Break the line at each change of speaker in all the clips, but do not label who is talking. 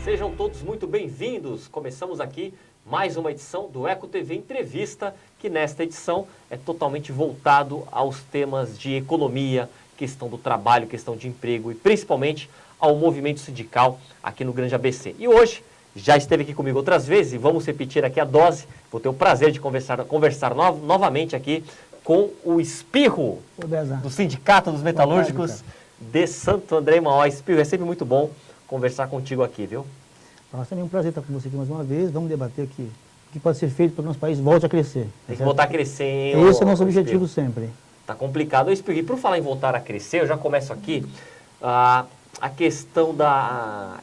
Sejam todos muito bem-vindos. Começamos aqui mais uma edição do Eco TV Entrevista, que nesta edição é totalmente voltado aos temas de economia, questão do trabalho, questão de emprego e principalmente ao movimento sindical aqui no Grande ABC. E hoje já esteve aqui comigo outras vezes e vamos repetir aqui a dose. Vou ter o prazer de conversar novamente aqui com o Espirro, do Sindicato dos Metalúrgicos de Santo André e Mauá. Espirro, é sempre muito bom conversar contigo aqui, viu?
Nossa, também é um prazer estar com você aqui mais uma vez. Vamos debater aqui o que pode ser feito para que o nosso país volte a crescer.
Tem que voltar a crescer, hein?
Esse é o nosso objetivo sempre.
Tá complicado. Espirro, e por falar em voltar a crescer, eu já começo aqui a questão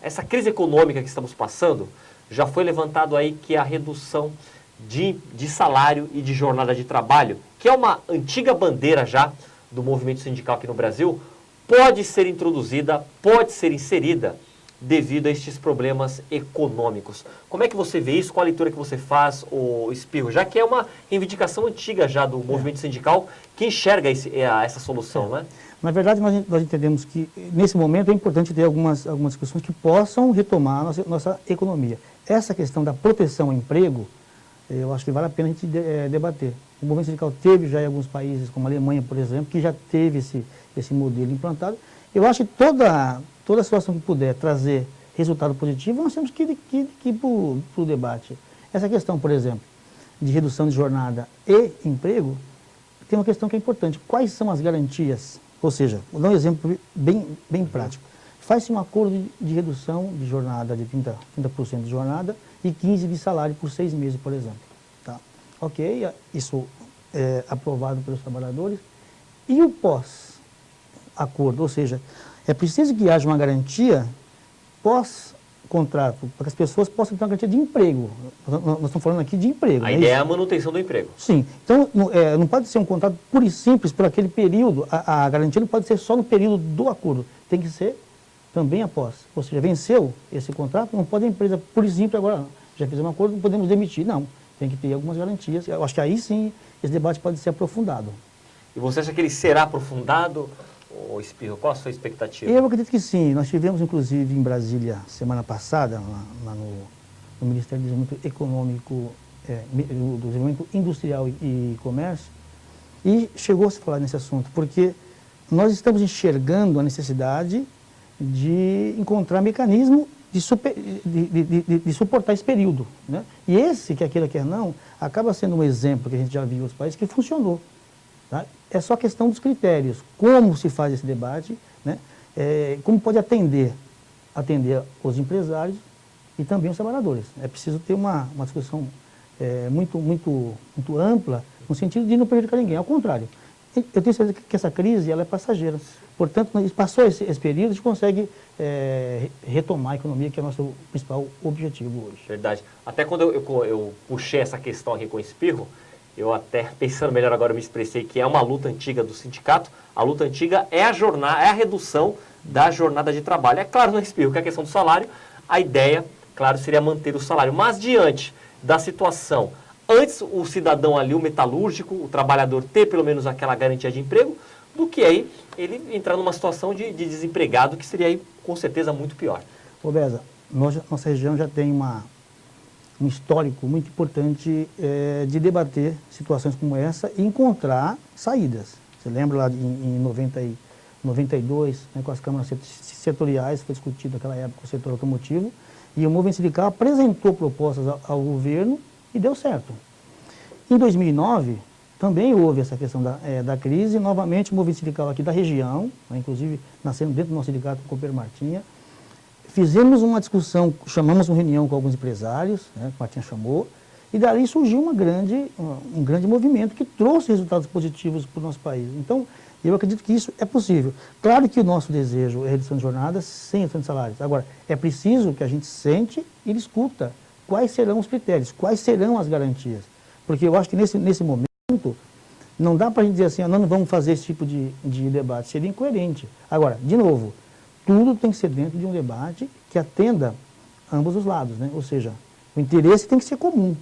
essa crise econômica que estamos passando. Já foi levantado aí que a redução de salário e de jornada de trabalho, que é uma antiga bandeira já do movimento sindical aqui no Brasil, pode ser introduzida, pode ser inserida devido a estes problemas econômicos. Como é que você vê isso? Qual a leitura que você faz, o Espirro? Já que é uma reivindicação antiga já do movimento sindical, que enxerga essa solução, né?
Na verdade, nós entendemos que, nesse momento, é importante ter algumas discussões que possam retomar a nossa economia. Essa questão da proteção ao emprego, eu acho que vale a pena a gente debater. O movimento sindical teve já em alguns países, como a Alemanha, por exemplo, que já teve esse modelo implantado. Eu acho que toda situação que puder trazer resultado positivo, nós temos que ir para o debate. Essa questão, por exemplo, de redução de jornada e emprego, tem uma questão que é importante. Quais são as garantias? Ou seja, vou dar um exemplo bem prático. Faz-se um acordo de redução de jornada de 30% de jornada e 15% de salário por 6 meses, por exemplo. Tá? Ok, isso é aprovado pelos trabalhadores. E o pós-acordo, ou seja, é preciso que haja uma garantia pós-contrato, para que as pessoas possam ter uma garantia de emprego. Nós estamos falando aqui de emprego.
A ideia é a manutenção do emprego.
Sim. Então, não pode ser um contrato puro e simples por aquele período. A garantia não pode ser só no período do acordo. Tem que ser também após. Ou seja, venceu esse contrato, não pode a empresa, por exemplo, agora já fizemos um acordo, não podemos demitir. Não. Tem que ter algumas garantias. Eu acho que aí sim esse debate pode ser aprofundado. E
você acha que ele será aprofundado? Ô Espirro, qual a sua expectativa?
Eu acredito que sim. Nós tivemos, inclusive, em Brasília, semana passada, lá no Ministério do Desenvolvimento Econômico, do Desenvolvimento Industrial e Comércio, e chegou a se falar nesse assunto, porque nós estamos enxergando a necessidade de encontrar mecanismo de suportar esse período, né? E esse, quer queira, quer não, acaba sendo um exemplo que a gente já viu em outros países que funcionou. Tá? É só questão dos critérios, como se faz esse debate, né? Como pode atender os empresários e também os trabalhadores. É preciso ter uma discussão muito ampla, no sentido de não prejudicar ninguém, ao contrário. Eu tenho certeza que essa crise ela é passageira. Portanto, passou esse período, a gente consegue retomar a economia, que é o nosso principal objetivo hoje.
Verdade. Até quando eu puxei essa questão aqui com o Espirro, eu até, pensando melhor agora, me expressei que é uma luta antiga do sindicato. A luta antiga é a redução da jornada de trabalho. É claro, no Espirro, que a questão do salário, a ideia, claro, seria manter o salário. Mas diante da situação, antes o cidadão ali, o metalúrgico, o trabalhador ter pelo menos aquela garantia de emprego, do que aí ele entrar numa situação de desempregado, que seria aí com certeza muito pior.
Ô Beza, nossa região já tem um histórico muito importante de debater situações como essa e encontrar saídas. Você lembra lá em 92, né, com as câmaras setoriais, foi discutido naquela época o setor automotivo, e o movimento sindical apresentou propostas ao governo e deu certo. Em 2009, também houve essa questão da crise, e novamente o movimento sindical aqui da região, né, inclusive nascendo dentro do nosso sindicato, o Cooper Martinha, fizemos uma discussão, chamamos uma reunião com alguns empresários, né, que o Martinha chamou, e dali surgiu um grande movimento que trouxe resultados positivos para o nosso país. Então, eu acredito que isso é possível. Claro que o nosso desejo é redução de jornadas sem redução de salários. Agora, é preciso que a gente sente e discuta quais serão os critérios, quais serão as garantias. Porque eu acho que nesse momento, não dá para a gente dizer assim, não vamos fazer esse tipo de debate, seria incoerente. Agora, de novo, tudo tem que ser dentro de um debate que atenda ambos os lados, né? Ou seja, o interesse tem que ser comum.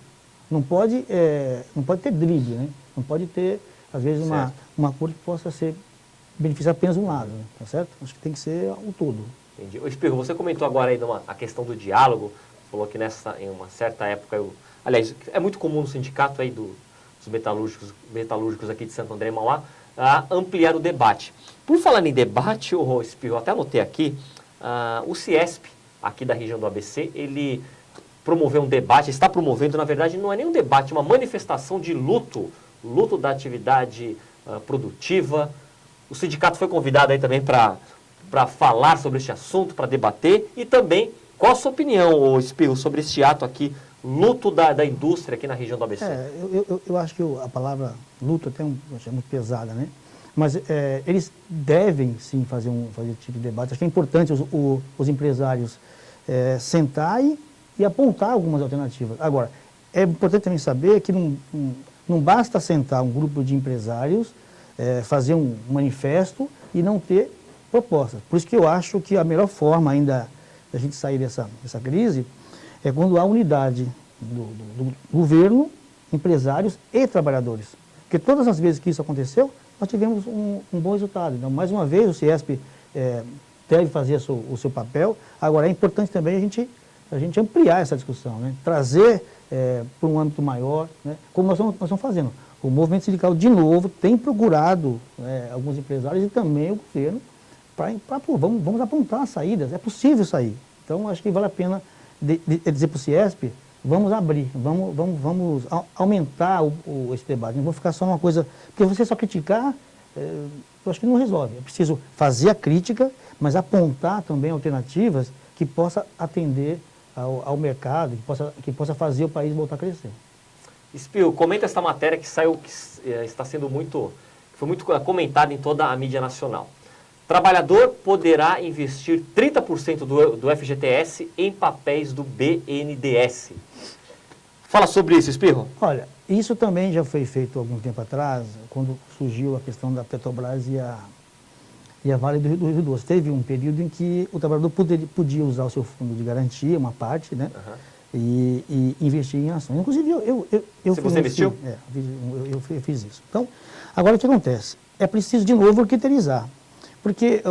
Não pode ter drible, né? Não pode ter, às vezes, uma cor que possa beneficiar apenas um lado, né? Tá certo? Acho que tem que ser o todo.
Entendi. Ô, Espirro, você comentou agora aí a questão do diálogo, falou que em uma certa época, aliás, é muito comum no sindicato aí dos metalúrgicos aqui de Santo André e Mauá, a ampliar o debate. Por falar em debate, ô Espirro, até anotei aqui, o Ciesp, aqui da região do ABC, ele promoveu um debate, está promovendo, na verdade, não é nem um debate, uma manifestação de luto da atividade produtiva. O sindicato foi convidado aí também para falar sobre este assunto, para debater, e também, qual a sua opinião, ô Espirro, sobre este ato aqui, luto da indústria aqui na região do ABC?
Eu acho que a palavra luto até é muito pesada, né? Mas eles devem, sim, fazer esse tipo de debate. Acho que é importante os empresários sentar e apontar algumas alternativas. Agora, é importante também saber que não basta sentar um grupo de empresários, fazer um manifesto e não ter propostas. Por isso que eu acho que a melhor forma ainda da gente sair dessa crise é quando há unidade do governo, empresários e trabalhadores. Porque todas as vezes que isso aconteceu, nós tivemos um bom resultado. Então, mais uma vez, o Ciesp deve fazer o seu papel. Agora, é importante também a gente ampliar essa discussão, né? Trazer para um âmbito maior, né? Como nós estamos fazendo. O movimento sindical, de novo, tem procurado alguns empresários e também o governo vamos apontar as saídas. É possível sair. Então, acho que vale a pena dizer para o Ciesp, vamos abrir, vamos aumentar esse debate. Não vou ficar só uma coisa... Porque você só criticar, eu acho que não resolve. É preciso fazer a crítica, mas apontar também alternativas que possa atender ao mercado, que possa fazer o país voltar a crescer.
Espirro, comenta essa matéria que saiu, que está sendo foi muito comentada em toda a mídia nacional. Trabalhador poderá investir 30% do FGTS em papéis do BNDES. Fala sobre isso, Espirro.
Olha, isso também já foi feito há algum tempo atrás, quando surgiu a questão da Petrobras e a Vale do Rio Doce. Teve um período em que o trabalhador podia usar o seu fundo de garantia, uma parte, né? E investir em ações. Inclusive,
você investiu?
Eu fiz isso. Então, agora o que acontece? É preciso, de novo, arquiterizar. Porque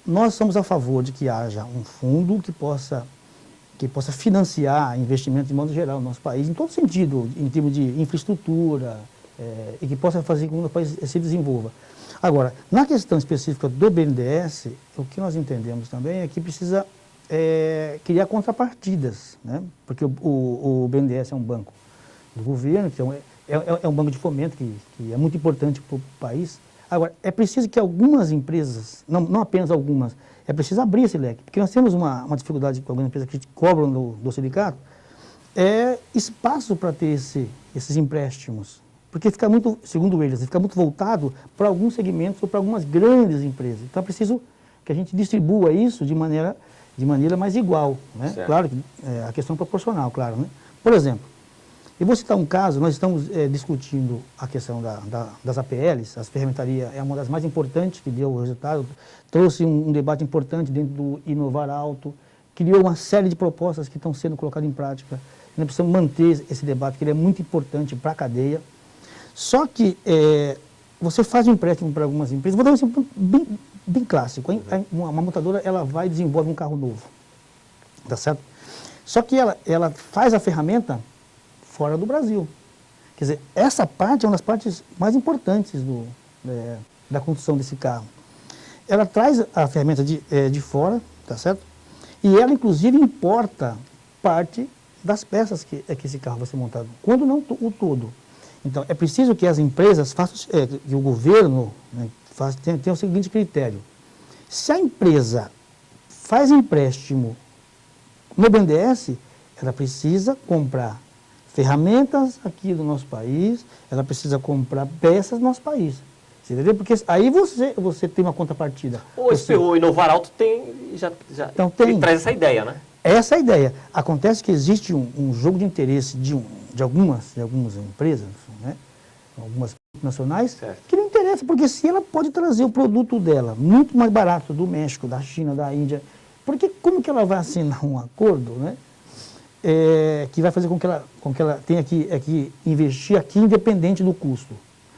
nós somos a favor de que haja um fundo que possa financiar investimento de modo geral no nosso país, em todo sentido, em termos de infraestrutura, e que possa fazer com que o país se desenvolva. Agora, na questão específica do BNDES, o que nós entendemos também é que precisa criar contrapartidas, né? Porque o BNDES é um banco do governo, que é um banco de fomento que é muito importante para o país. Agora, é preciso que algumas empresas, não apenas algumas, é preciso abrir esse leque, porque nós temos uma dificuldade com algumas empresas que cobram do sindicato, espaço para ter esses empréstimos, porque fica muito, segundo eles, fica muito voltado para alguns segmentos ou para algumas grandes empresas. Então é preciso que a gente distribua isso de maneira mais igual, né?
Certo.
Claro que a questão proporcional, claro, né? Por exemplo, eu vou citar um caso, nós estamos discutindo a questão das APLs, as ferramentaria é uma das mais importantes que deu o resultado, trouxe um debate importante dentro do Inovar Alto, criou uma série de propostas que estão sendo colocadas em prática. Nós precisamos manter esse debate, que ele é muito importante para a cadeia. Só que você faz um empréstimo para algumas empresas, vou dar um exemplo bem clássico, hein? Uma montadora, ela vai e desenvolve um carro novo, tá certo? Só que ela faz a ferramenta fora do Brasil. Quer dizer, essa parte é uma das partes mais importantes da construção desse carro. Ela traz a ferramenta de fora, tá certo? E ela, inclusive, importa parte das peças que esse carro vai ser montado, quando não o todo. Então, é preciso que as empresas façam, que o governo, né, tenha o seguinte critério. Se a empresa faz empréstimo no BNDES, ela precisa comprar ferramentas aqui do nosso país, ela precisa comprar peças do nosso país. Você entendeu? Porque aí você tem uma contrapartida.
O Inovar Alto
então,
ele traz essa ideia, né?
Essa é a ideia. Acontece que existe um jogo de interesse de algumas empresas, né? Algumas nacionais, certo, que não interessa, porque se ela pode trazer o produto dela muito mais barato do México, da China, da Índia, porque como que ela vai assinar um acordo, né? Que vai fazer com que ela tenha que investir aqui independente do custo.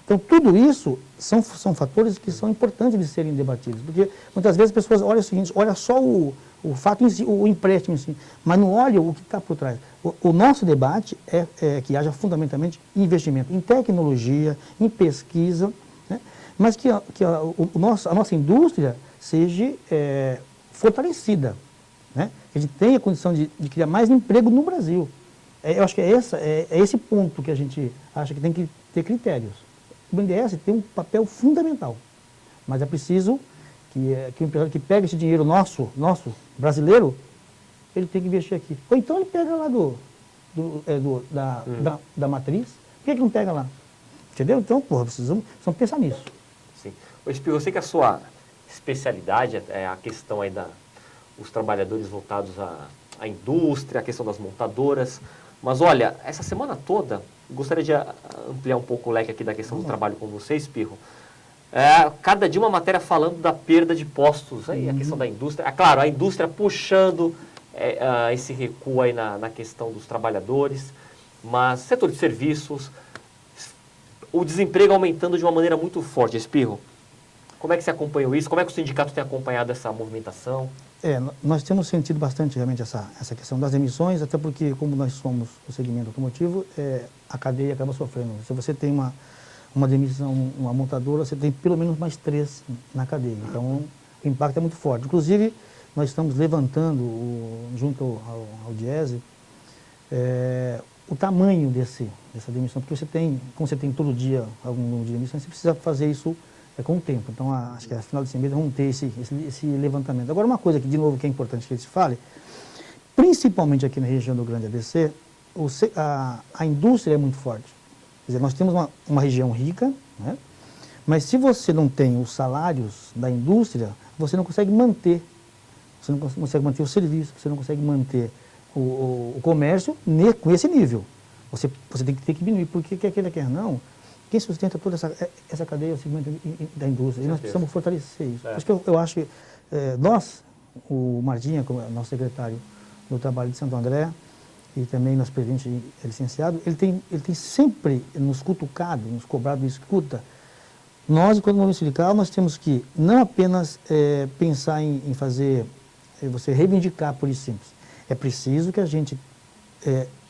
Então, tudo isso são fatores que são importantes de serem debatidos, porque muitas vezes as pessoas olham o seguinte, olha só o fato em si, o empréstimo em si, mas não olham o que está por trás. O nosso debate é que haja fundamentalmente investimento em tecnologia, em pesquisa, né? Mas que a nossa indústria seja fortalecida, né? Que a gente tenha condição de criar mais emprego no Brasil. Eu acho que é esse ponto que a gente acha que tem que ter critérios. O BNDES tem um papel fundamental, mas é preciso que o empresário que pega esse dinheiro nosso brasileiro, ele tem que investir aqui. Ou então ele pega lá da matriz, por que não pega lá? Entendeu? Então, precisamos pensar nisso.
Sim. Ô, Espirro, eu sei que a sua especialidade é a questão aí os trabalhadores voltados à indústria, a questão das montadoras, mas olha, essa semana toda, gostaria de ampliar um pouco o leque aqui da questão do trabalho com você, Espirro. Cada dia uma matéria falando da perda de postos, aí, a questão da indústria. Claro, a indústria puxando esse recuo aí na questão dos trabalhadores, mas setor de serviços, o desemprego aumentando de uma maneira muito forte. Espirro, como é que você acompanhou isso? Como é que o sindicato tem acompanhado essa movimentação?
Nós temos sentido bastante realmente essa questão das emissões, até porque como nós somos o segmento automotivo, a cadeia acaba sofrendo. Se você tem uma demissão, uma montadora, você tem pelo menos mais 3 na cadeia. Então, o impacto é muito forte. Inclusive, nós estamos levantando, junto ao Diese, o tamanho dessa demissão, porque como você tem todo dia algum número de demissões, você precisa fazer isso com o tempo. Então, acho que a final de semana vamos ter esse levantamento. Agora, uma coisa que, de novo, que é importante que a gente fale, principalmente aqui na região do Grande ABC, a indústria é muito forte. Quer dizer, nós temos uma região rica, né? Mas se você não tem os salários da indústria, você não consegue manter. Você não consegue manter o serviço, você não consegue manter o comércio com esse nível. Você tem que diminuir, porque quer queira, quer não, quem sustenta toda essa cadeia é o segmento da indústria. E nós precisamos fortalecer isso. Por isso que eu acho que nós, o Mardinha, como nosso secretário do Trabalho de Santo André, e também nosso presidente licenciado, ele tem sempre nos cutucado, nos cobrado de escuta. Nós, enquanto movimento sindical, nós temos que não apenas pensar em fazer, você reivindicar por isso simples. É preciso que a gente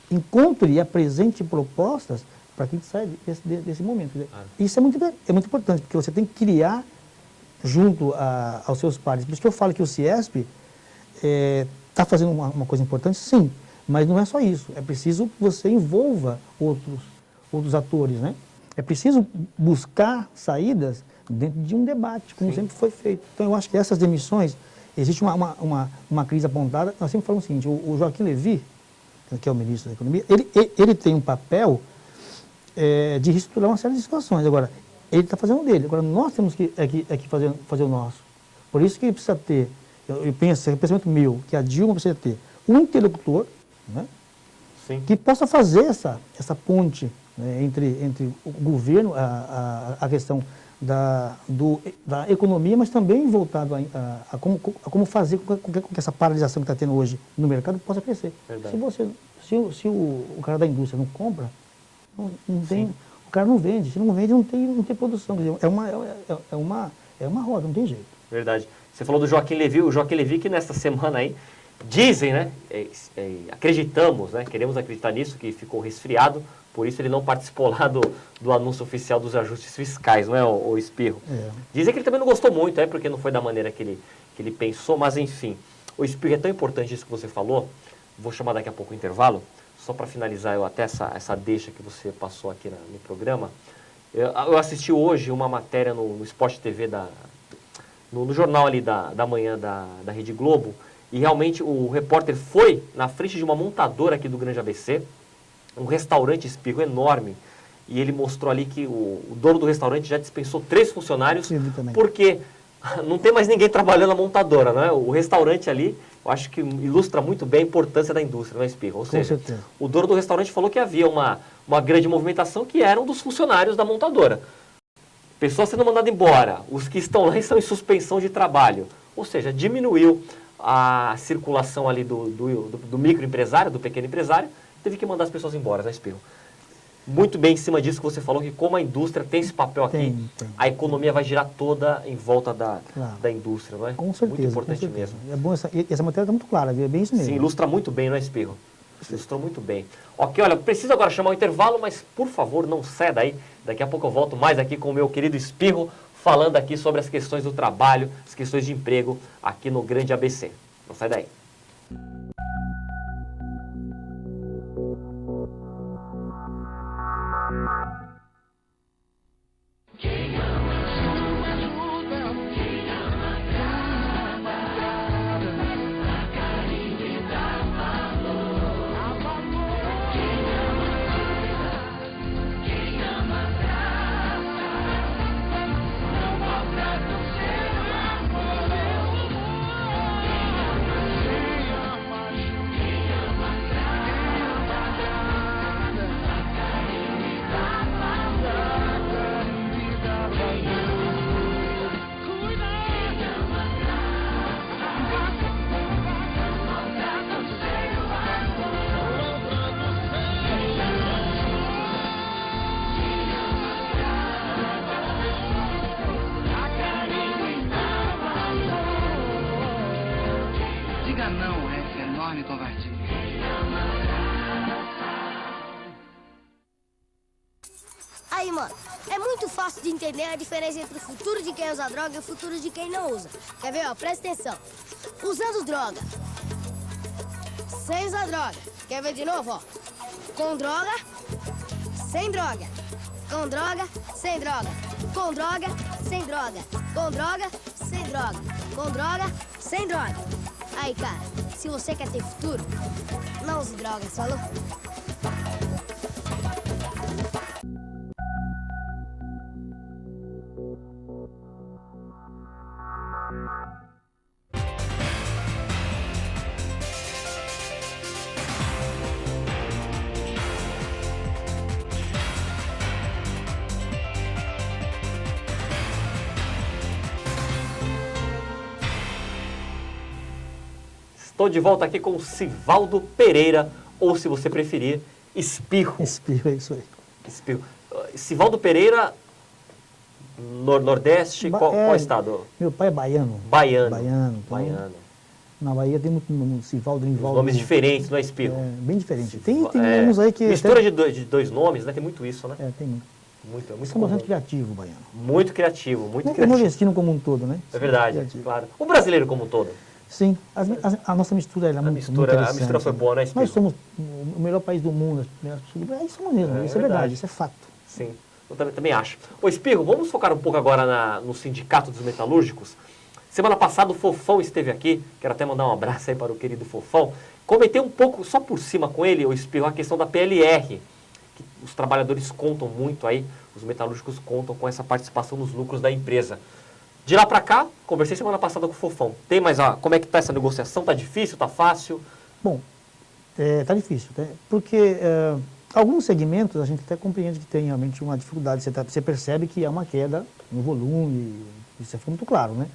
encontre e apresente propostas para que a gente saia desse momento. Isso é muito importante, porque você tem que criar junto aos seus pares. Por isso que eu falo que o CIESP está fazendo uma coisa importante, sim, mas não é só isso. É preciso que você envolva outros atores, né? É preciso buscar saídas dentro de um debate, como sempre foi feito. Então, eu acho que essas demissões, existe uma crise apontada. Nós sempre falamos o seguinte, o Joaquim Levy, que é o ministro da Economia, ele tem um papel de reestruturar uma série de situações. Agora, ele está fazendo o dele. Agora, nós temos que fazer o nosso. Por isso que ele precisa ter, eu penso, é um pensamento meu, que a Dilma precisa ter um interlocutor, né, que possa fazer essa ponte, né, entre o governo, a questão da economia, mas também voltado a como fazer com que essa paralisação que está tendo hoje no mercado possa crescer. Se o cara da indústria não compra, não tem, o cara não vende. Se não vende, não tem produção. Quer dizer, é uma roda, não tem jeito.
Verdade. Você falou do Joaquim Levy, o Joaquim Levy que nesta semana aí, dizem, né, acreditamos, né, queremos acreditar nisso, que ficou resfriado, por isso ele não participou lá do anúncio oficial dos ajustes fiscais, não é, o Espirro? Dizem que ele também não gostou muito, porque não foi da maneira que ele pensou, mas enfim. O Espirro, é tão importante isso que você falou, vou chamar daqui a pouco o intervalo, só para finalizar até essa deixa que você passou aqui no programa. Eu assisti hoje uma matéria no Sport TV, no jornal ali da manhã da Rede Globo, e realmente o repórter foi na frente de uma montadora aqui do Grande ABC, um restaurante, Espirro, enorme, e ele mostrou ali que o dono do restaurante já dispensou 3 funcionários, porque não tem mais ninguém trabalhando na montadora, né? O restaurante ali, eu acho que ilustra muito bem a importância da indústria, não é, Espirro? Ou seja, o dono do restaurante falou que havia uma grande movimentação que eram dos funcionários da montadora. Pessoas sendo mandadas embora, os que estão lá estão em suspensão de trabalho. Ou seja, diminuiu a circulação ali do microempresário, do pequeno empresário, teve que mandar as pessoas embora, né, Espirro? muito bem em cima disso que você falou, que como a indústria tem esse papel aqui,
Tem.
a economia vai girar toda em volta
Claro.
da indústria, não é?
Com certeza.
Muito importante
com certeza.
mesmo.
É bom, essa matéria está muito clara, é bem isso mesmo.
Sim, ilustra muito bem, não é, Espirro? Ilustrou muito bem. Ok, olha, preciso agora chamar o intervalo, mas por favor, não saia daí. Daqui a pouco eu volto mais aqui com o meu querido Espirro, falando aqui sobre as questões do trabalho, as questões de emprego aqui no Grande ABC. Não sai daí.
Diga não a essa enorme covardia.
Aí, mano, é muito fácil de entender a diferença entre o futuro de quem usa droga e o futuro de quem não usa. Quer ver, ó? Presta atenção. Usando droga. Sem usar droga. Quer ver de novo, ó? Com droga. Sem droga. Com droga. Sem droga. Com droga. Sem droga. Com droga. Sem droga. Com droga. Sem droga. Aí, cara, se você quer ter futuro, não use drogas, falou?
Estou de volta aqui com o Sivaldo Pereira, ou se você preferir, Espirro.
Espirro, é isso aí.
Espirro. Sivaldo Pereira, Nordeste, qual estado?
Meu pai é baiano.
Baiano.
Então,
Baiano.
Na Bahia tem muito Sivaldo, Nivaldo.
Nomes diferentes, não é, Espirro?
É, bem diferente. Tem nomes aí que...
Mistura de dois nomes, né? Tem muito isso, né?
É, tem muito.
Muito
São
comum.
bastante criativo, o baiano.
Muito criativo, muito
O
criativo.
nordestino como um todo, né?
É verdade,
Criativo.
claro. O brasileiro como um todo.
Sim, a nossa mistura ela é muito interessante.
A mistura foi boa, né, Espirro?
Nós somos o melhor país do mundo. Isso mesmo, isso é verdade, isso é fato.
Sim, eu também acho. Ô Espirro, vamos focar um pouco agora no Sindicato dos Metalúrgicos. Semana passada o Fofão esteve aqui, quero até mandar um abraço aí para o querido Fofão. Comentei um pouco, só por cima com ele, o Espirro, a questão da PLR, que os trabalhadores contam muito aí, os metalúrgicos contam com essa participação nos lucros da empresa. De lá para cá, conversei semana passada com o Fofão. Tem mais, como é que está essa negociação? Está difícil, está fácil?
Bom, está difícil, porque alguns segmentos a gente até compreende que tem realmente uma dificuldade. Você percebe que há uma queda no volume, isso fica muito claro, né?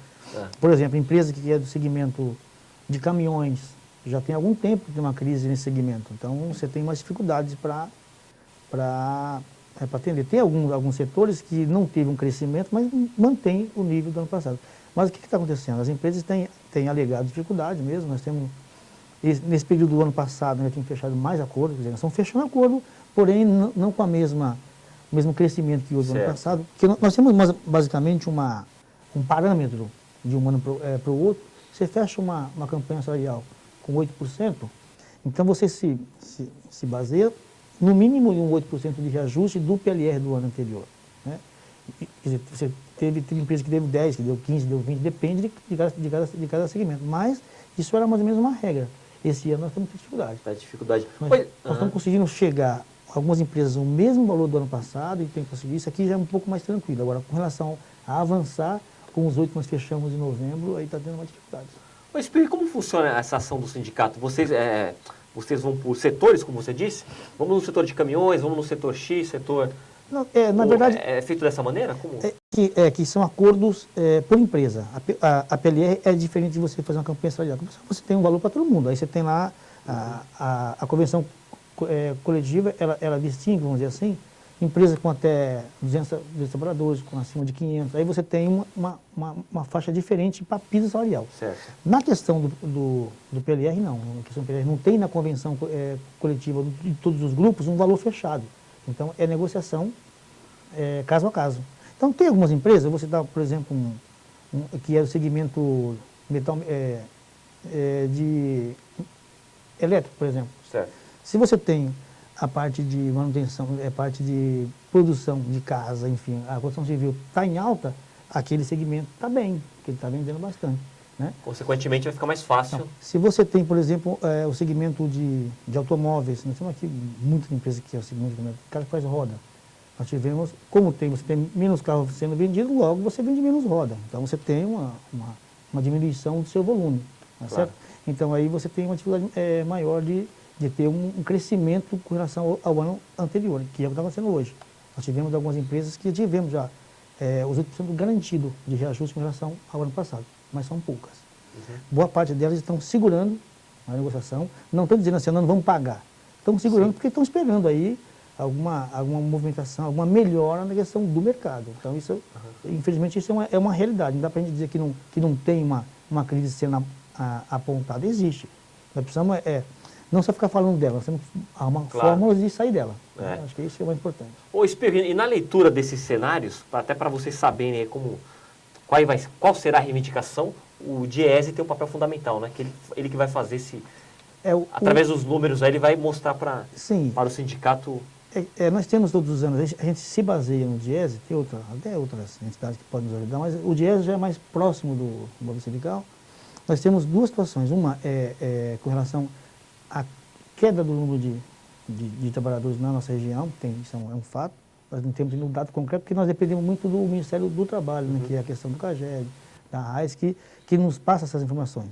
Por exemplo, a empresa que é do segmento de caminhões, já tem algum tempo que tem uma crise nesse segmento. Então, você tem mais dificuldades para atender. Tem alguns setores que não teve um crescimento, mas mantém o nível do ano passado. Mas o que está acontecendo? As empresas têm alegado dificuldade mesmo. Nós temos, nesse período do ano passado, nós tínhamos fechado mais acordos, quer dizer, nós estamos fechando acordo, porém não com o mesmo crescimento que houve no ano passado. Porque nós temos basicamente um parâmetro de um ano para o outro. Você fecha uma campanha salarial com 8%, então você se baseia no mínimo em um 8% de reajuste do PLR do ano anterior. Né? Quer dizer, você teve empresa que deu 10, que deu 15, deu 20, depende de cada segmento. Mas isso era mais ou menos uma regra. Esse ano nós temos dificuldade.
Dificuldade.
Nós estamos conseguindo chegar, algumas empresas, o mesmo valor do ano passado, e tem que conseguir isso aqui já é um pouco mais tranquilo. Agora, com relação a avançar, com os 8 que nós fechamos em novembro, aí está tendo uma dificuldade.
Mas explique como funciona essa ação do sindicato. Vocês vão por setores, como você disse? Vamos no setor de caminhões, vamos no setor X, setor...
Não, na verdade...
É feito dessa maneira? Como?
Que são acordos por empresa. A PLR é diferente de você fazer uma campanha salarial. Você tem um valor para todo mundo. Aí você tem lá a convenção coletiva, ela distingue, vamos dizer assim, empresas com até 200 trabalhadores, com acima de 500. Aí você tem uma faixa diferente para piso salarial.
Certo.
Na questão do PLR, não. Na questão do PLR, não tem na convenção coletiva de todos os grupos um valor fechado. Então, é negociação caso a caso. Então, tem algumas empresas, você dá, por exemplo, que é o segmento metal, de elétrico, por exemplo.
Certo.
Se você tem a parte de manutenção, a parte de produção de casa, enfim, a construção civil está em alta, aquele segmento está bem, porque ele está vendendo bastante. Né?
Consequentemente, vai ficar mais fácil.
Então, se você tem, por exemplo, o segmento de automóveis, nós temos aqui muitas empresas que é o segmento de carro que faz roda. Nós tivemos, você tem menos carros sendo vendidos, logo você vende menos roda. Então você tem uma diminuição do seu volume, tá certo? Então aí você tem uma dificuldade maior de ter um crescimento com relação ao ano anterior, que é o que está acontecendo hoje. Nós tivemos algumas empresas que tivemos já os 8% garantido de reajuste com relação ao ano passado, mas são poucas. Uhum. Boa parte delas estão segurando a negociação, não estão dizendo assim, não vamos pagar. Estão segurando porque estão esperando aí alguma movimentação, alguma melhora na questão do mercado. Então, isso, infelizmente, isso é uma realidade. Não dá para a gente dizer que não tem uma crise sendo apontada. Existe. Nós precisamos não só ficar falando dela, nós temos uma fórmula de sair dela. Acho que isso é o mais importante.
Ô, Espirro, e na leitura desses cenários, até para vocês saberem qual será a reivindicação, o Diese tem um papel fundamental, né? Que ele que vai fazer através dos números aí, ele vai mostrar para o sindicato.
Nós temos todos os anos, a gente se baseia no Diese, tem até outras entidades que podem nos ajudar, mas o Diese já é mais próximo do movimento sindical. Nós temos duas situações. Uma com relação à queda do número de trabalhadores na nossa região, isso é um fato. Nós não temos nenhum dado concreto, porque nós dependemos muito do Ministério do Trabalho, né, que é a questão do CAGED, da RAIS, que nos passa essas informações.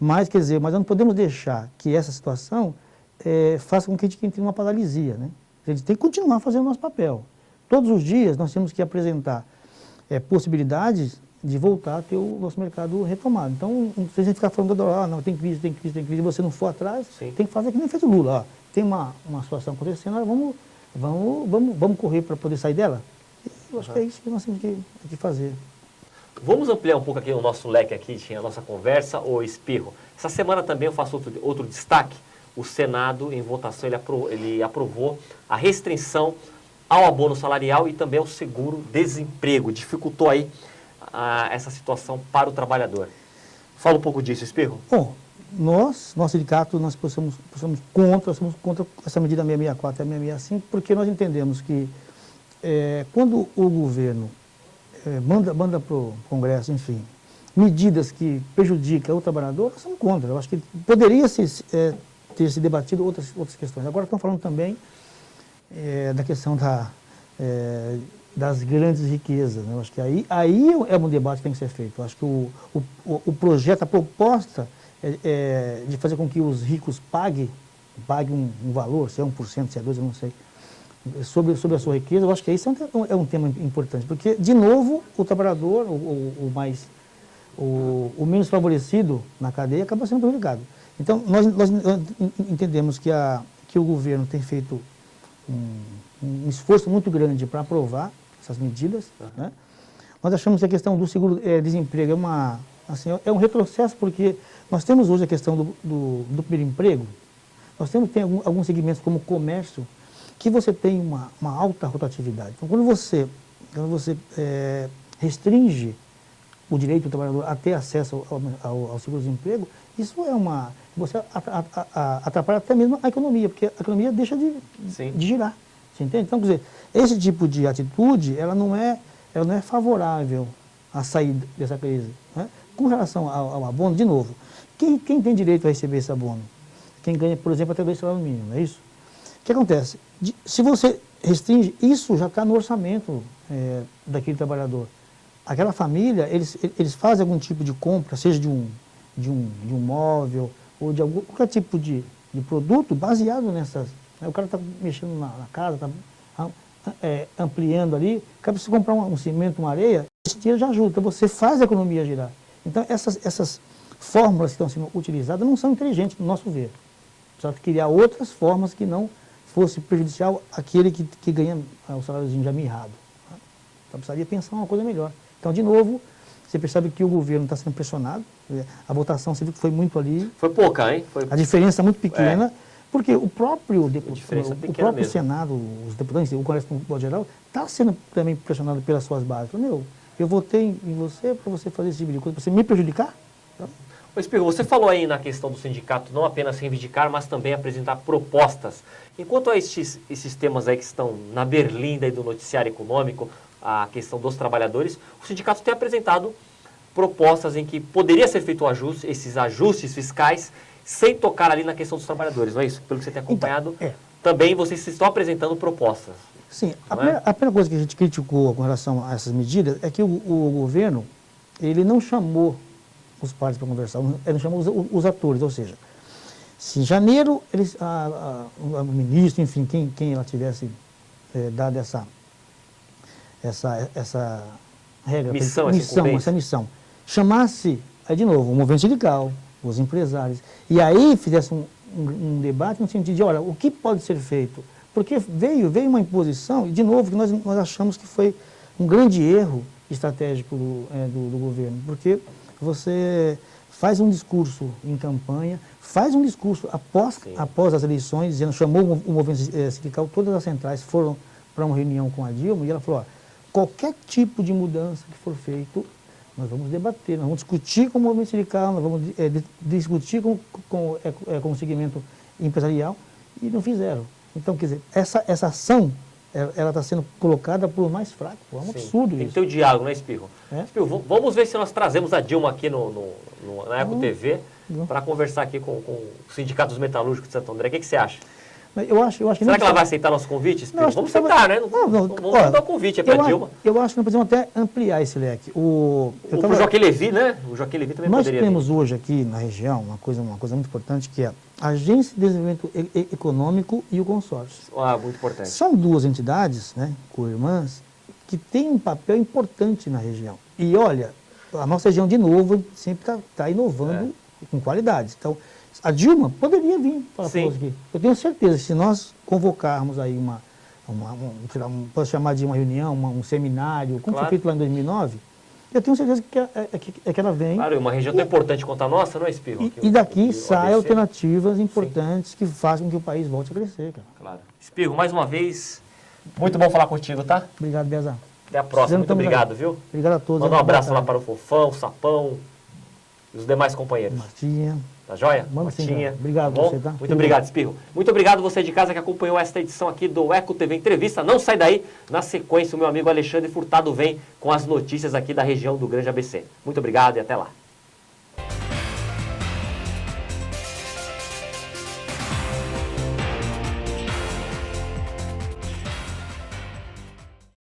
Mas, quer dizer, nós não podemos deixar que essa situação faça com que a gente entre numa paralisia, né? A gente tem que continuar fazendo o nosso papel. Todos os dias nós temos que apresentar possibilidades de voltar a ter o nosso mercado retomado. Então, se a gente ficar falando toda hora, não, tem crise, e você não for atrás, tem que fazer que nem fez o Lula. Ó, tem uma situação acontecendo, vamos correr para poder sair dela? Eu acho que é isso que nós temos que fazer.
Vamos ampliar um pouco aqui o nosso leque aqui, tinha a nossa conversa, o Espirro. Essa semana também eu faço outro destaque. O Senado, em votação, ele aprovou a restrição ao abono salarial e também ao seguro-desemprego. Dificultou aí essa situação para o trabalhador. Fala um pouco disso, Espirro.
Bom, nosso sindicato, nós somos contra essa medida 664 e 665, porque nós entendemos que quando o governo manda para o Congresso, enfim, medidas que prejudicam o trabalhador, nós somos contra. Eu acho que poderia ter se debatido outras questões. Agora estão falando também da questão das grandes riquezas, né? Eu acho que aí é um debate que tem que ser feito. Eu acho que o projeto, a proposta de fazer com que os ricos paguem um valor, se é 1%, se é 2%, eu não sei, sobre a sua riqueza, eu acho que isso é um tema importante, porque, de novo, o trabalhador, o menos favorecido na cadeia, acaba sendo prejudicado. Então, nós entendemos que o governo tem feito um esforço muito grande para aprovar essas medidas. Né? Nós achamos que a questão do seguro-desemprego é um retrocesso, porque nós temos hoje a questão do primeiro emprego. Nós tem alguns segmentos como o comércio, que você tem uma alta rotatividade. Então, quando você restringe o direito do trabalhador a ter acesso ao seguro-desemprego, isso você atrapalha até mesmo a economia, porque a economia deixa de girar. Você entende? Então, quer dizer, esse tipo de atitude, ela não é favorável à saída dessa crise. Né? Com relação ao abono, de novo, quem tem direito a receber esse abono? Quem ganha, por exemplo, até 2 salários mínimos, não é isso? O que acontece? Se você restringe, isso já está no orçamento daquele trabalhador. Aquela família, eles fazem algum tipo de compra, seja de um móvel ou de qualquer tipo de produto baseado nessas. Né? O cara está mexendo na casa, está ampliando ali, o cara precisa comprar um cimento, uma areia, esse dinheiro já ajuda, então você faz a economia girar. Então essas fórmulas que estão sendo utilizadas não são inteligentes, no nosso ver. Precisava criar outras formas que não fosse prejudicial àquele que ganha o saláriozinho já mirrado. Então precisaria pensar uma coisa melhor. Então, de novo, você percebe que o governo está sendo pressionado. A votação, você viu que foi muito ali.
Foi pouca, hein?
A diferença é muito pequena, porque o próprio
mesmo.
Senado, os deputados, o Congresso no modo geral, está sendo também pressionado pelas suas bases. Eu votei em você para você fazer esse tipo de coisa, para você me prejudicar?
Ô Espirro, você falou aí na questão do sindicato não apenas reivindicar, mas também apresentar propostas. Enquanto a esses temas aí que estão na berlinda aí do noticiário econômico, a questão dos trabalhadores, o sindicato tem apresentado propostas em que poderia ser feito esses ajustes fiscais sem tocar ali na questão dos trabalhadores, não é isso? Pelo que você tem acompanhado,
Então,
também vocês estão apresentando propostas.
Sim, a primeira coisa que a gente criticou com relação a essas medidas é que o governo, ele não chamou os partes para conversar, ele não chamou os atores, ou seja, se em janeiro o ministro, enfim, quem ela tivesse dado essa regra, essa missão, chamasse, aí de novo, o movimento sindical, os empresários, e aí fizesse um debate no sentido de, olha, o que pode ser feito? Porque veio uma imposição, e de novo, que nós achamos que foi um grande erro estratégico do governo, porque você faz um discurso em campanha, faz um discurso após as eleições, dizendo, chamou o movimento sindical, todas as centrais foram para uma reunião com a Dilma, e ela falou, qualquer tipo de mudança que for feito, nós vamos debater, nós vamos discutir com o movimento sindical, nós vamos discutir com o segmento empresarial, e não fizeram. Então, quer dizer, essa ação, ela está sendo colocada por mais fraco. É um absurdo isso.
Tem que ter o diálogo, né, Espirro? Espirro, vamos ver se nós trazemos a Dilma aqui na Eco TV para conversar aqui com o Sindicato dos Metalúrgicos de Santo André. O que você acha?
Eu acho que
será que ela vai aceitar nosso convite, Espirro? Vamos aceitar, né? Vamos dar um convite para a Dilma.
Eu acho que nós podemos até ampliar esse leque.
O Joaquim Levy, né? O Joaquim Levy também poderia vir.
Nós temos hoje aqui na região uma coisa muito importante, que é a Agência de Desenvolvimento Econômico e o consórcio.
Muito importante.
São duas entidades, né, co-irmãs, que têm um papel importante na região. E olha, a nossa região, de novo, sempre está inovando com qualidade. Então, a Dilma poderia vir para conosco aqui. Eu tenho certeza que se nós convocarmos aí posso chamar de uma reunião, um seminário, como foi feito lá em 2009, eu tenho certeza que ela vem.
Claro, uma região tão importante quanto a nossa, não é, Espirro?
E daqui saem alternativas importantes que façam com que o país volte a crescer, cara.
Claro. Espirro, mais uma vez, muito bom falar contigo, tá?
Obrigado, Bezar.
Até a próxima, muito obrigado, viu?
Obrigado a todos.
Manda um abraço lá para o Fofão, o Sapão e os demais companheiros.
Martinha.
Tá joia?
Martinha. Obrigado
tá
você, tá?
Muito obrigado, Espirro. Muito obrigado você de casa que acompanhou esta edição aqui do Eco TV Entrevista. Não sai daí. Na sequência, o meu amigo Alexandre Furtado vem com as notícias aqui da região do Grande ABC. Muito obrigado e até lá.